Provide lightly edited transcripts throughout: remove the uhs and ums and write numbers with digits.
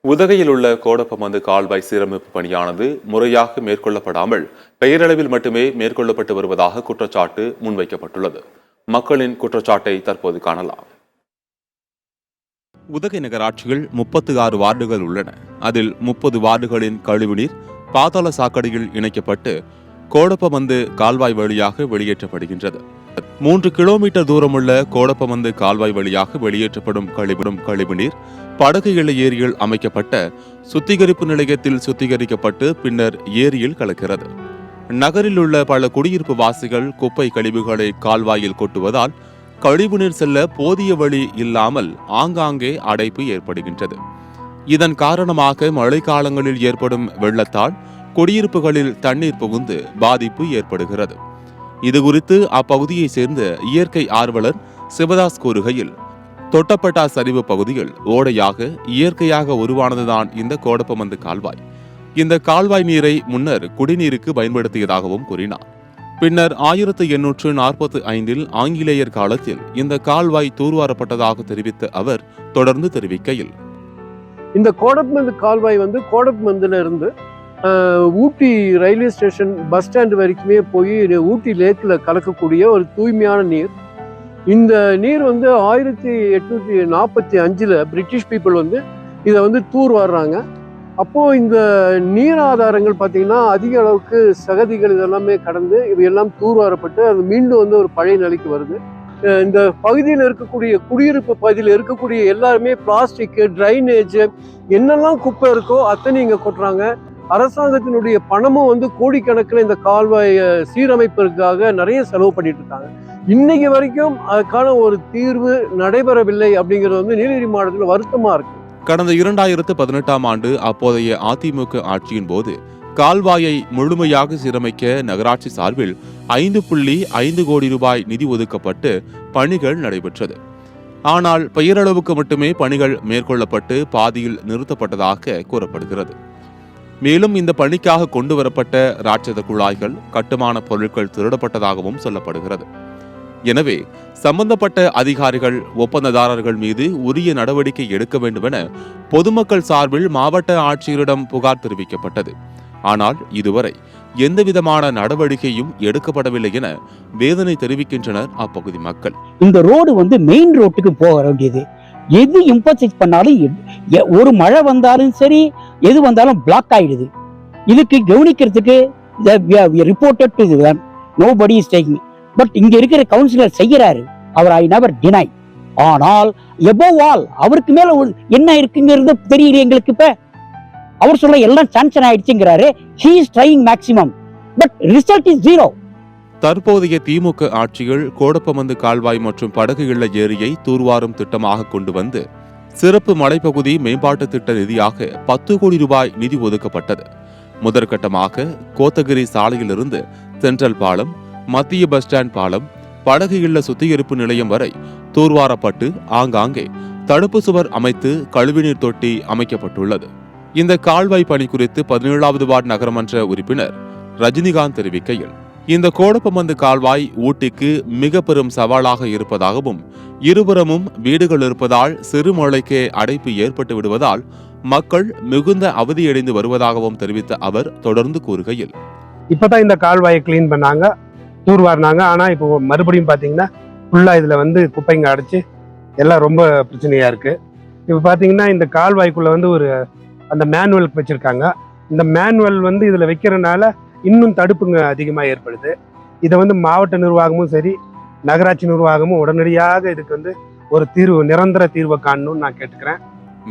உதகையில் உள்ள கோடப்பமந்து கால்வாய் சீரமைப்பு பணியானது முறையாக மேற்கொள்ளப்படாமல் பெயரளவில் மட்டுமே மேற்கொள்ளப்பட்டு வருவதாக குற்றச்சாட்டு முன்வைக்கப்பட்டுள்ளது. மக்களின் குற்றச்சாட்டை தற்போது காணலாம். உதகை நகராட்சியில் 36 வார்டுகள் உள்ளன. அதில் 30 வார்டுகளின் கழிவுநீர் பாதாள சாக்கடையில் இணைக்கப்பட்டு கோடப்பமந்து கால்வாய் வழியாக வெளியேற்றப்படுகின்றது. 3 கிலோமீட்டர் தூரமுள்ள கோடப்பமந்து கால்வாய் வழியாக வெளியேற்றப்படும் கழிவுநீர் படகு இலை ஏரியில் அமைக்கப்பட்ட சுத்திகரிப்பு நிலையத்தில் சுத்திகரிக்கப்பட்டு பின்னர் ஏரியில் கலக்கிறது. நகரில் உள்ள பல குடியிருப்பு வாசிகள் குப்பை கழிவுகளை கால்வாயில் கொட்டுவதால் கழிவுநீர் செல்ல போதிய வழி இல்லாமல் ஆங்காங்கே அடைப்பு ஏற்படுகின்றது. இதன் காரணமாக மழைக்காலங்களில் ஏற்படும் வெள்ளத்தால் குடியிருப்புகளில் தண்ணீர் புகுந்து பாதிப்பு ஏற்படுகிறது. இதுகுறித்து அப்பகுதியை சேர்ந்த இயற்கை ஆர்வலர் சிவதாஸ் கூறுகையில், தொட்டப்பட்டா சரிவு பகுதியில் ஓடையாக இயற்கையாக உருவானதுதான் இந்த கோடப்பமந்து கால்வாய். இந்த கால்வாய் நீரை முன்னர் குடிநீருக்கு பயன்படுத்தியதாகவும் கூறினார். பின்னர் 1845 ஆங்கிலேயர் காலத்தில் இந்த கால்வாய் தூர்வாரப்பட்டதாக தெரிவித்த அவர் தொடர்ந்து தெரிவிக்கையில், இந்த கோடப்பமந்து கால்வாய் கோடப்பமந்துல இருந்து ஊட்டி ரயில்வே ஸ்டேஷன் பஸ் ஸ்டாண்டு வரைக்குமே போய் ஊட்டி லேக்கில் கலக்கக்கூடிய ஒரு தூய்மையான நீர். இந்த நீர் 1845 பிரிட்டிஷ் பீப்புள் இதை தூர் வர்றாங்க. அப்போது இந்த நீர் ஆதாரங்கள் பார்த்திங்கன்னா அதிக அளவுக்கு சகதிகள் இதெல்லாமே கடந்து இவையெல்லாம் தூர்வாரப்பட்டு அது மீண்டும் ஒரு பழைய நிலைக்கு வருது. இந்த பகுதியில் இருக்கக்கூடிய குடியிருப்பு பகுதியில் இருக்கக்கூடிய எல்லாருமே பிளாஸ்டிக்கு, ட்ரைனேஜ், என்னெல்லாம் குப்பை இருக்கோ அத்தனை இங்கே கொட்டுறாங்க. அரசாங்கத்தினுடைய பணமும் கோடிக்கணக்கில் இந்த கால்வாய் சீரமைப்பிற்காக நிறைய செலவு பண்ணிட்டு இருக்காங்க. இன்னைக்கு வரைக்கும் அதுக்கான ஒரு தீர்வு நடைபெறவில்லை அப்படிங்கிறது நீலகிரி மாவட்டத்தில் வருத்தமா இருக்கு. கடந்த 2018ஆம் ஆண்டு அப்போதைய அதிமுக ஆட்சியின் போது கால்வாயை முழுமையாக சீரமைக்க நகராட்சி சார்பில் 5.5 கோடி ரூபாய் நிதி ஒதுக்கப்பட்டு பணிகள் நடைபெற்றது. ஆனால் பெயரளவுக்கு மட்டுமே பணிகள் மேற்கொள்ளப்பட்டு பாதியில் நிறுத்தப்பட்டதாக கூறப்படுகிறது. மேலும் இந்த பணிக்காக கொண்டு வரப்பட்ட ராட்சத குழாய்கள், கட்டுமான பொருட்கள் திருடப்பட்டதாகவும் சொல்லப்படுகிறது. எனவே சம்பந்தப்பட்ட அதிகாரிகள், ஒப்பந்ததாரர்கள் மீது உரிய நடவடிக்கை எடுக்க வேண்டும் என பொதுமக்கள் சார்பில் மாவட்ட ஆட்சியரிடம் புகார் தெரிவிக்கப்பட்டது. ஆனால் இதுவரை எந்தவிதமான நடவடிக்கையும் எடுக்கப்படவில்லை என வேதனை தெரிவிக்கின்றனர் அப்பகுதி மக்கள். இந்த ரோடு மெயின் ரோட்டுக்கு போக வேண்டியது. எது இம்பர்சைஸ் பண்ணாலும் ஒரு மழை வந்தாலும் சரி, எது வந்தாலும் பிளாக் ஆயிடுது. இதுக்கு கவனிக்கிறதுக்கு reported to them, nobody is taking. But இங்க இருக்கிற கவுன்சிலர் செய்யறாரு, அவர் ஐ நெவர் டினை. ஆனால் எபோவ் ஆல் அவருக்கு மேல என்ன இருக்குங்கிறது தெரியல எங்களுக்கு. இப்ப அவர் சொல்ல எல்லாம் sanction ஆயிடுச்சுங்கிறாரு. he is trying maximum, but result is zero. தற்போதைய திமுக ஆட்சியில் கோடப்பமந்து கால்வாய் மற்றும் படகு இல்ல ஏரியை தூர்வாரும் திட்டமாக கொண்டு வந்து சிறப்பு மலைப்பகுதி மேம்பாட்டு திட்ட நிதியாக 10 கோடி ரூபாய் நிதி ஒதுக்கப்பட்டது. முதற்கட்டமாக கோத்தகிரி சாலையிலிருந்து சென்ட்ரல் பாலம், மத்திய பஸ் ஸ்டாண்ட் பாலம், படகு இல்ல சுத்திகரிப்பு நிலையம் வரை தூர்வாரப்பட்டு ஆங்காங்கே தடுப்பு சுவர் அமைத்து கழிவுநீர் தொட்டி அமைக்கப்பட்டுள்ளது. இந்த கால்வாய் பணி குறித்து 17வது வார்டு நகரமன்ற உறுப்பினர் ரஜினிகாந்த் தெரிவிக்கையில், இந்த கோடப்பமந்து கால்வாய் ஊட்டிக்கு மிக பெரும் சவாலாக இருப்பதாகவும், இருபுறமும் வீடுகள் இருப்பதால் சிறுமழைக்கே அடைப்பு ஏற்பட்டு விடுவதால் மக்கள் மிகுந்த அவதியடைந்து வருவதாகவும் தெரிவித்த அவர் தொடர்ந்து கூறுகையில், இப்பதான் இந்த கால்வாயை கிளீன் பண்ணாங்க, தூர்வாரினாங்க. ஆனா இப்போ மறுபடியும் பாத்தீங்கன்னா ஃபுல்லா இதுல குப்பைங்க அடைச்சு எல்லாம் ரொம்ப பிரச்சனையா இருக்கு. இப்ப பாத்தீங்கன்னா இந்த கால்வாய்க்குள்ள ஒரு அந்த மேனுவல் வச்சிருக்காங்க. இந்த மேனுவல் இதுல வைக்கிறதுனால இன்னும் தடுப்புங்க அதிகமா ஏற்படுது. இதை மாவட்ட நிர்வாகமும் சரி, நகராட்சி நிர்வாகமும் உடனடியாக இதுக்கு ஒரு தீர்வு, நிரந்தர தீர்வை காணணும்னு நான் கேட்டுக்கிறேன்.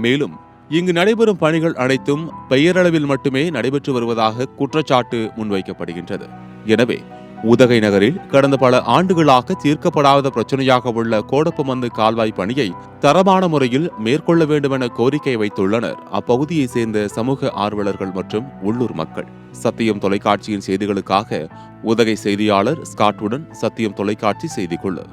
மேலும் இங்கு நடைபெறும் பணிகள் அனைத்தும் பெயரளவில் மட்டுமே நடைபெற்று வருவதாக குற்றச்சாட்டு முன்வைக்கப்படுகின்றது. எனவே உதகை நகரில் கடந்த பல ஆண்டுகளாக தீர்க்கப்படாத பிரச்சனையாக உள்ள கோடப்பமந்து கால்வாய் பணியை தரமான முறையில் மேற்கொள்ள வேண்டுமென கோரிக்கை வைத்துள்ளனர் அப்பகுதியை சேர்ந்த சமூக ஆர்வலர்கள் மற்றும் உள்ளூர் மக்கள். சத்தியம் தொலைக்காட்சியின் செய்திகளுக்காக உதகை செய்தியாளர் ஸ்காட்டுடன் சத்தியம் தொலைக்காட்சி செய்திக்குழு.